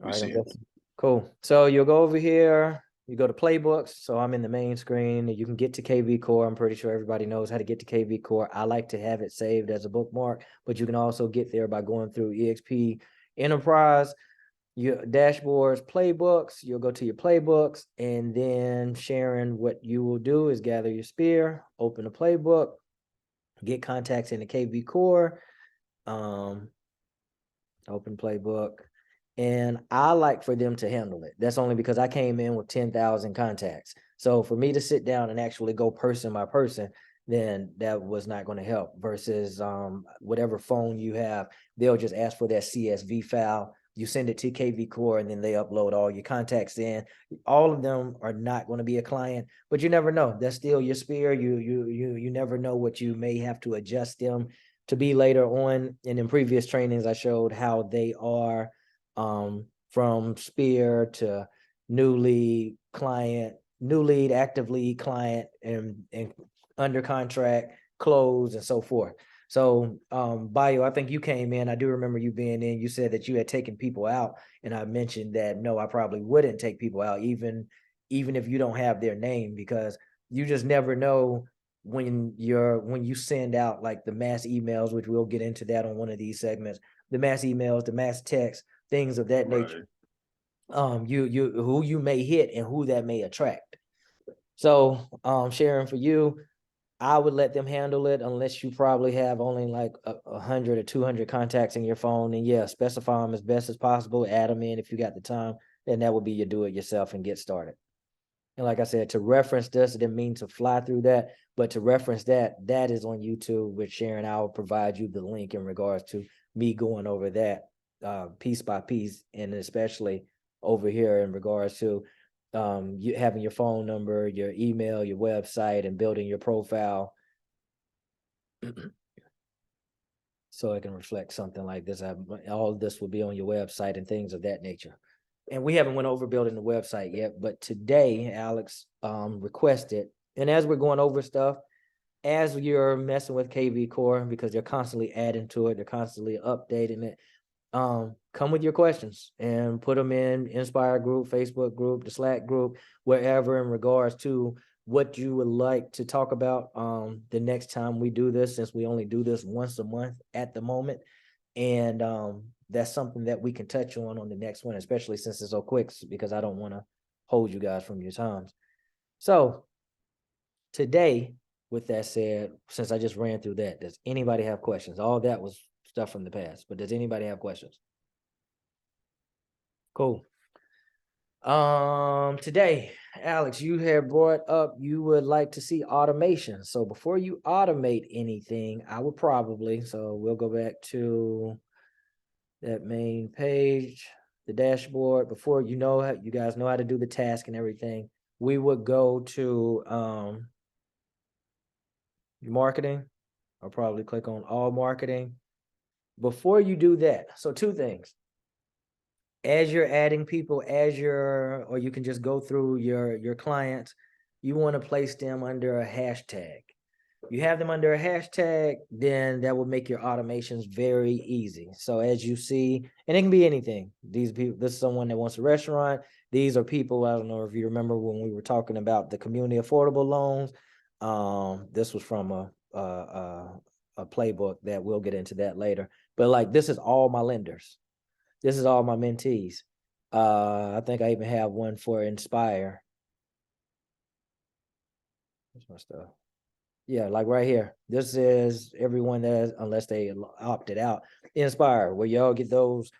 All We right, see it. cool. So you'll go over here, you go to playbooks. So I'm in the main screen. You can get to KV Core. I'm pretty sure everybody knows how to get to KV Core. I like to have it saved as a bookmark, but you can also get there by going through EXP Enterprise, your dashboards, playbooks. You'll go to your playbooks, and then Sharon, what you will do is gather your spear, open a playbook, get contacts in the KV Core, open playbook. And I like for them to handle it. That's only because I came in with 10,000 contacts. So for me to sit down and actually go person by person, then that was not going to help versus whatever phone you have, they'll just ask for that CSV file. You send it to KV Core and then they upload all your contacts in. All of them are not going to be a client, but you never know. That's still your spear. You never know what you may have to adjust them to be later on. And in previous trainings, I showed how they are from Spear to new lead client, new lead, active lead client, and under contract, close, and so forth. So Bio, I think you came in. I do remember you being in. You said that you had taken people out, and I mentioned that no, I probably wouldn't take people out, even if you don't have their name, because you just never know when you send out like the mass emails, which we'll get into that on one of these segments, the mass emails, the mass text, things of that nature. You who you may hit and who that may attract. So Sharon, for you, I would let them handle it unless you probably have only like 100 or 200 contacts in your phone. And yeah, specify them as best as possible, add them in if you got the time, then that would be your do it yourself and get started. And like I said, to reference this, it didn't mean to fly through that, but to reference that, that is on YouTube with Sharon. I will provide you the link in regards to me going over that piece by piece, and especially over here in regards to you having your phone number, your email, your website, and building your profile so it can reflect something like this. All of this will be on your website and things of that nature. And we haven't went over building the website yet, but today Alex requested, and as we're going over stuff, as you're messing with KV Core, because they're constantly adding to it, they're constantly updating it, come with your questions and put them in Inspire group, Facebook group, the Slack group, wherever, in regards to what you would like to talk about the next time we do this, since we only do this once a month at the moment. And that's something that we can touch on the next one, especially since it's so quick, because I don't want to hold you guys from your times. So today, with that said, since I just ran through that, does anybody have questions? All that was stuff from the past, but does anybody have questions? Cool. Today, Alex, you have brought up you would like to see automation. So before you automate anything, I would probably, so we'll go back to that main page, the dashboard. Before you know how you guys know how to do the task and everything, we would go to marketing. I'll probably click on all marketing. Before you do that, so two things. As you're adding people, or you can just go through your clients, you want to place them under a hashtag. You have them under a hashtag, then that will make your automations very easy. So as you see, and it can be anything. These people, this is someone that wants a restaurant. These are people, I don't know if you remember when we were talking about the community affordable loans. This was from a playbook that we'll get into that later. But like, this is all my lenders. This is all my mentees. I think I even have one for Inspire. What's my stuff? Yeah, like right here. This is everyone that, unless they opted out, Inspire, where y'all get those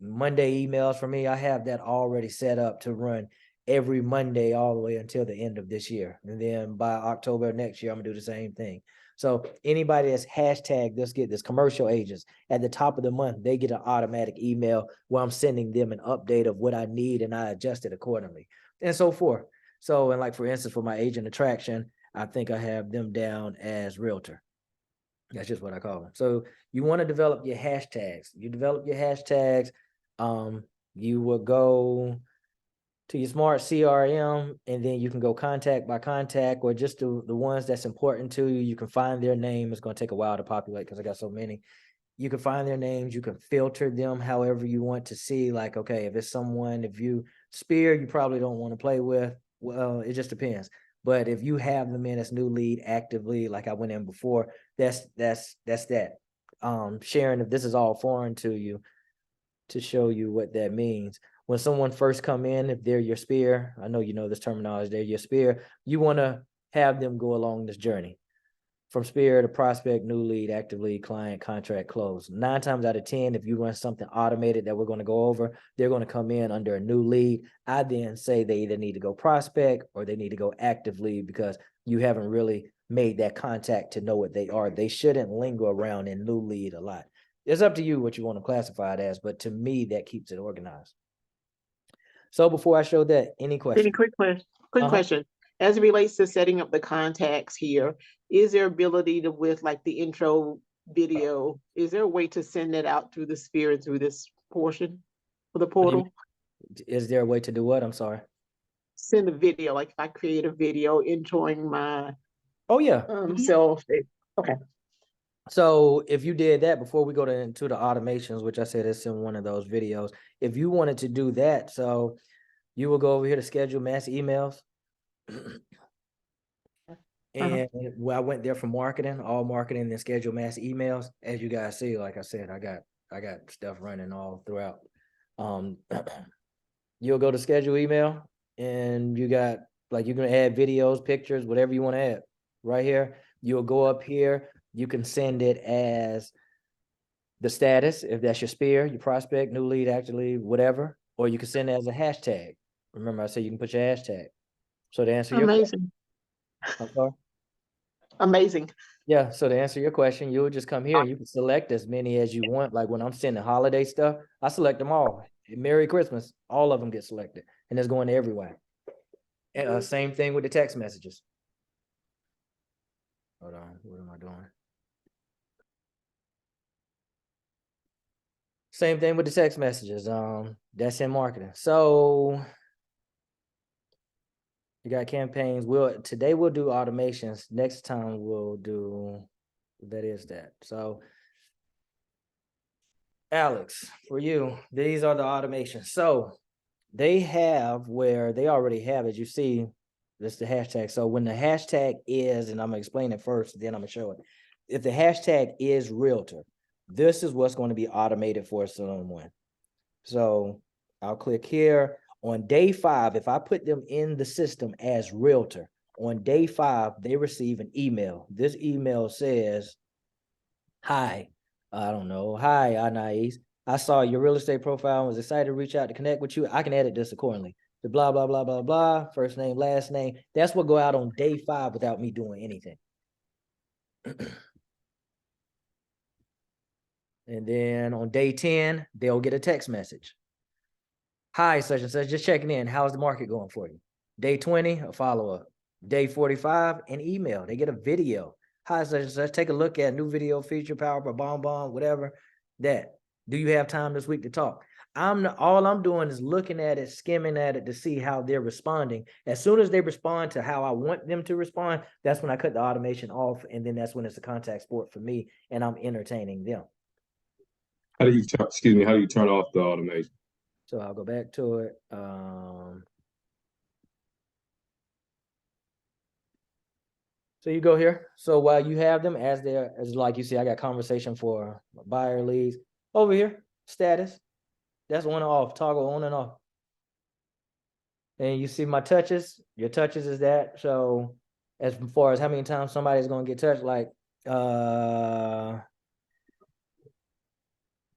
Monday emails from me. I have that already set up to run every Monday all the way until the end of this year. And then by October next year, I'm gonna do the same thing. So anybody that's hashtag this, get this, commercial agents at the top of the month, they get an automatic email where I'm sending them an update of what I need, and I adjust it accordingly, and so forth. So, and like for instance, for my agent attraction, I think I have them down as realtor. That's just what I call them. So you want to develop your hashtags. You develop your hashtags. You will go to your smart CRM, and then you can go contact by contact, or just the ones that's important to you. You can find their name. It's going to take a while to populate because I got so many. you can find their names, you can filter them however you want to see, like, okay, if it's someone, if you spear, you probably don't want to play with. Well, it just depends. But if you have them in as new lead actively, like I went in before, that's that. Sharing if this is all foreign to you, to show you what that means. When someone first come in, if they're your spear, I know you know this terminology, they're your spear, you want to have them go along this journey from spear to prospect, new lead, active lead, client, contract, close. 9 times out of 10, if you run something automated that we're going to go over, they're going to come in under a new lead. I then say they either need to go prospect or they need to go active lead, because you haven't really made that contact to know what they are. They shouldn't linger around in new lead a lot. It's up to you what you want to classify it as, but to me, that keeps it organized. So before I show that, any questions? Quick question. As it relates to setting up the contacts here, is there ability to, with like the intro video, is there a way to send that out through the sphere and through this portion of the portal? Is there a way to do what? I'm sorry. Send a video, like if I create a video introing my Oh yeah. self. Okay. So if you did that before we go into the automations, which I said is in one of those videos, if you wanted to do that, so you will go over here to schedule mass emails. And I went there for marketing, all marketing, and schedule mass emails. As you guys see, like I said, I got stuff running all throughout. You'll go to schedule email, and you got, like, you're gonna add videos, pictures, whatever you want to add right here. You'll go up here, you can send it as the status, if that's your spear, your prospect, new lead, active lead, whatever, or you can send it as a hashtag. Remember, I said you can put your hashtag. So to answer your question, I'm sorry? Amazing. Yeah, so to answer your question, you'll just come here and you can select as many as you want. Like when I'm sending holiday stuff, I select them all. Merry Christmas, all of them get selected, and it's going everywhere. And, same thing with the text messages. Hold on, what am I doing? Same thing with the text messages. That's in marketing. So you got campaigns. Today we'll do automations. Next time we'll do that. So Alex, for you, these are the automations. So they have where they already have, as you see, this the hashtag. So when the hashtag is, and I'm gonna explain it first, then I'm gonna show it. If the hashtag is realtor, this is what's going to be automated for someone. So I'll click here. On day 5, if I put them in the system as realtor, on day 5, they receive an email. This email says, hi, I don't know. Hi, Anais. I saw your real estate profile and was excited to reach out to connect with you. I can edit this accordingly. The blah, blah, blah, blah, blah, first name, last name. That's what go out on day 5 without me doing anything. And then on day 10, they'll get a text message. Hi, such and such, just checking in. How's the market going for you? Day 20, a follow-up. Day 45, an email. They get a video. Hi, such and such, take a look at new video feature, power by bomb, whatever. That. Do you have time this week to talk? All I'm doing is looking at it, skimming at it to see how they're responding. As soon as they respond to how I want them to respond, that's when I cut the automation off, and then that's when it's a contact sport for me, and I'm entertaining them. How do you turn off the automation? So I'll go back to it. So you go here. So while you have them as like you see, I got conversation for buyer leads over here, status. That's on and off, toggle on and off. And you see my touches, your touches is that. So as far as how many times somebody's going to get touched, like,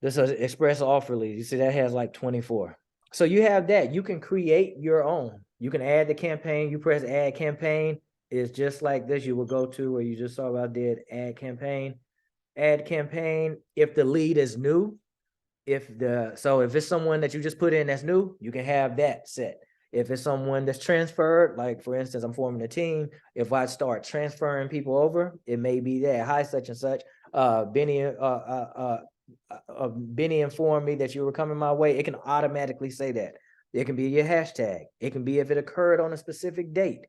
this is express offer leads. You see that has like 24. So you have that. You can create your own. You can add the campaign. You press add campaign. It's just like this. You will go to where you just saw what I did, add campaign. Add campaign. If the lead is new, if it's someone that you just put in that's new, you can have that set. If it's someone that's transferred, like for instance, I'm forming a team. If I start transferring people over, it may be that, hi, such and such. Benny informed me that you were coming my way. It can automatically say that. It can be your hashtag. It can be if it occurred on a specific date.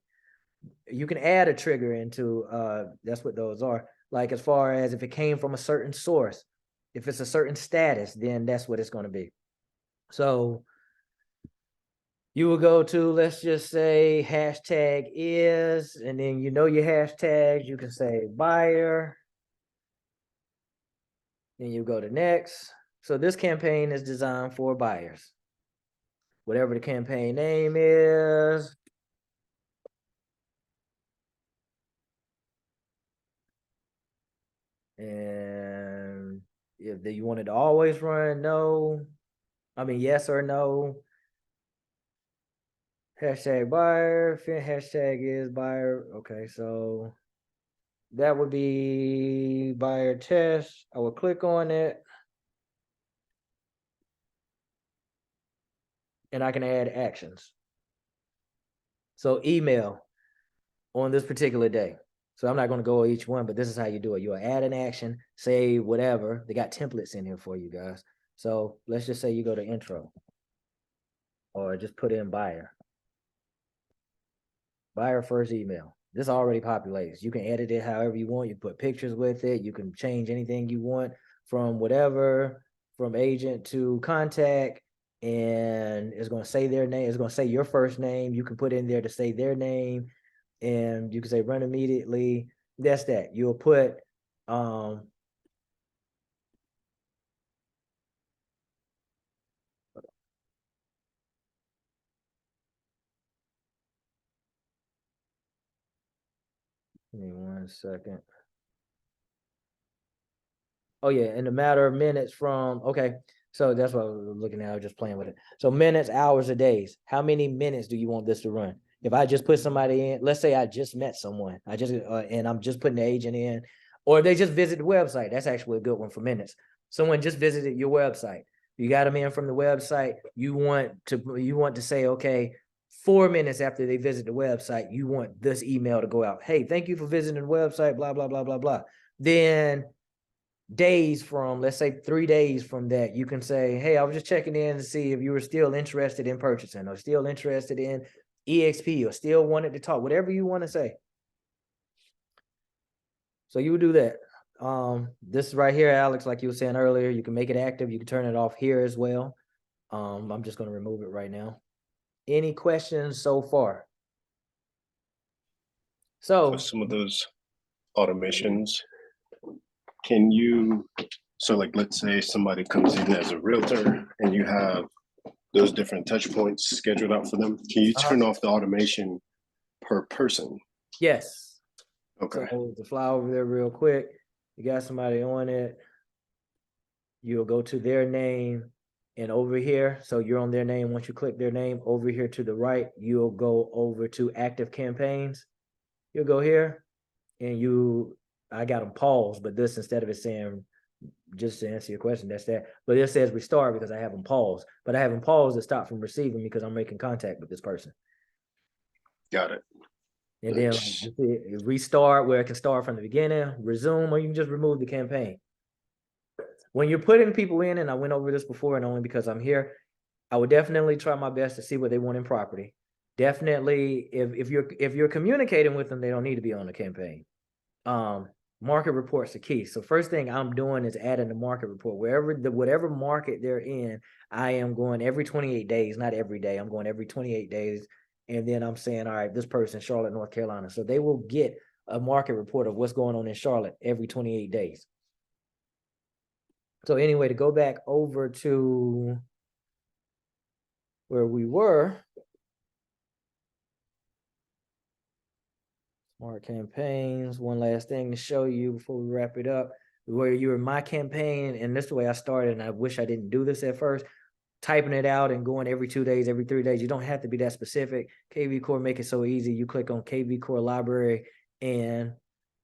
You can add a trigger into, that's what those are. Like as far as if it came from a certain source, if it's a certain status, then that's what it's going to be. So you will go to, let's just say hashtag is, and then you know your hashtags. You can say buyer. Then you go to next. So this campaign is designed for buyers. Whatever the campaign name is. And if you want it to always run, no. I mean, yes or no. Hashtag buyer, hashtag is buyer. Okay, so that would be buyer test. I will click on it. And I can add actions. So email on this particular day. So I'm not going to go each one, but this is how you do it. You'll add an action, say whatever. They got templates in here for you guys. So let's just say you go to intro or just put in buyer. Buyer first email. This already populates. You can edit it however you want. You put pictures with it. You can change anything you want from whatever, from agent to contact. And it's going to say their name. It's going to say your first name. You can put in there to say their name. And you can say run immediately. That's that. You'll put give me 1 second. Oh yeah, in a matter of minutes from, okay, so that's what I was looking at, I was just playing with it. So minutes, hours, or days. How many minutes do you want this to run? If I just put somebody in, let's say I just met someone, and I'm just putting the agent in, or they just visit the website. That's actually a good one for minutes. Someone just visited your website. You got them in from the website. You want to say, okay, 4 minutes after they visit the website, you want this email to go out. Hey, thank you for visiting the website, blah, blah, blah, blah, blah. Then days from, let's say 3 days from that, you can say, hey, I was just checking in to see if you were still interested in purchasing or still interested in EXP or still wanted to talk, whatever you want to say. So you would do that. This right here, Alex, like you were saying earlier, you can make it active. You can turn it off here as well. I'm just going to remove it right now. Any questions so far? So For some of those automations, can you, so like, let's say somebody comes in as a realtor and you have those different touch points scheduled out for them. Can you turn off the automation per person? yes. Okay. So to fly over there real quick, you got somebody on it. You'll go to their name and over here. So you're on their name. Once you click their name over here to the right, you'll go over to active campaigns. You'll go here and I got them paused, but this, instead of it saying, just to answer your question, that's that. But it says restart because I have them paused, but I have them paused to stop from receiving because I'm making contact with this person. Got it. And then restart where it can start from the beginning, resume, or you can just remove the campaign. When you're putting people in, and I went over this before, and only because I'm here, I would definitely try my best to see what they want in property. Definitely, if you're communicating with them, they don't need to be on the campaign. Market reports are key. So first thing I'm doing is adding the market report. Whatever market they're in, I am going every 28 days, not every day. I'm going every 28 days. And then I'm saying, all right, this person, Charlotte, North Carolina. So they will get a market report of what's going on in Charlotte every 28 days. So anyway, to go back over to where we were, smart campaigns. One last thing to show you before we wrap it up, where you're in my campaign, and this is the way I started, and I wish I didn't do this at first, typing it out and going every 2 days, every 3 days. You don't have to be that specific. KV Core make it so easy. You click on KV Core library and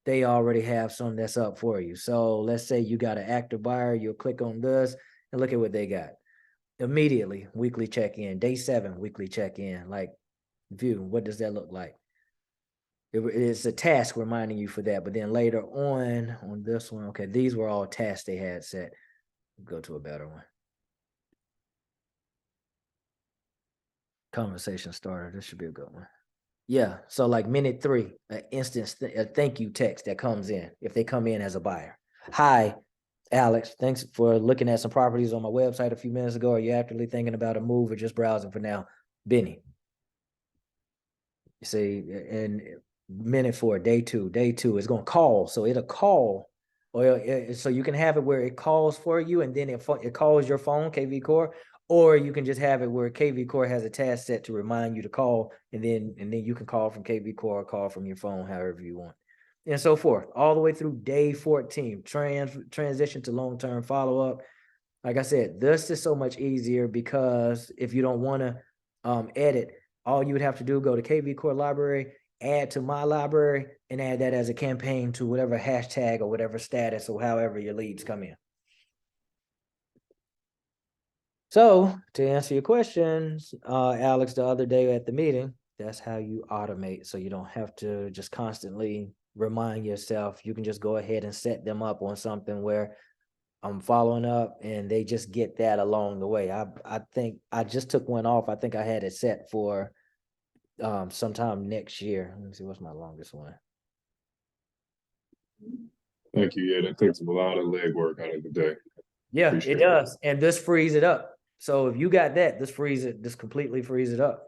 they already have some that's up for you. So let's say you got an active buyer, you'll click on this and look at what they got. Immediately, weekly check-in, day 7, weekly check-in, like view, what does that look like? It's a task reminding you for that, but then later on this one, okay, these were all tasks they had set. Go to a better one. Conversation starter, this should be a good one. Yeah, so like minute 3, an instant a thank you text that comes in if they come in as a buyer. Hi, Alex, thanks for looking at some properties on my website a few minutes ago. Are you actively thinking about a move or just browsing for now? Benny. You see, and minute 4, day 2, it's gonna call. So it'll call, or so you can have it where it calls for you and then it calls your phone, KV Core, or you can just have it where KV Core has a task set to remind you to call, and then you can call from KV Core or call from your phone, however you want. And so forth, all the way through day 14, transition to long-term follow-up. Like I said, this is so much easier because if you don't want to edit, all you would have to do, go to KV Core library, add to my library, and add that as a campaign to whatever hashtag or whatever status or however your leads come in. So to answer your questions, Alex, the other day at the meeting, that's how you automate. So you don't have to just constantly remind yourself. You can just go ahead and set them up on something where I'm following up and they just get that along the way. I think I just took one off. I think I had it set for sometime next year. Let me see, what's my longest one? Thank you. Yeah, that takes a lot of legwork out of the day. Yeah, Appreciate it it. does. And this frees it up. So if you got that, this completely frees it up.